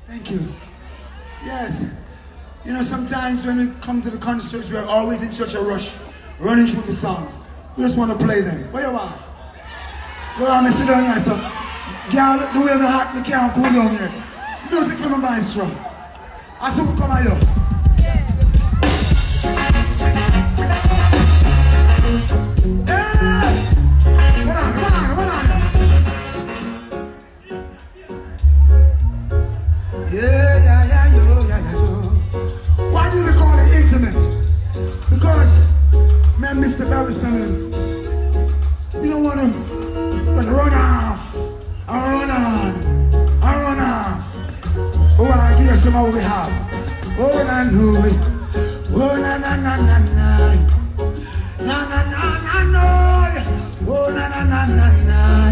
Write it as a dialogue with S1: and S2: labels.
S1: Thank you. Yes. You know, sometimes when we come to the concerts, we are always in such a rush, running through the songs. We just want to play them. Where you are? Where am I sit down here, so? Girl, the way my heart, me can't cool down yet. Music from my mind strong. I saw come here. Why do they call it intimate? Because, man, Mr. Barrison, you don't want to run off, and run on, and run off. Oh, I hear some of what we have. Oh, na no, oh, na na na na na, na na na na no, oh, na na na na na.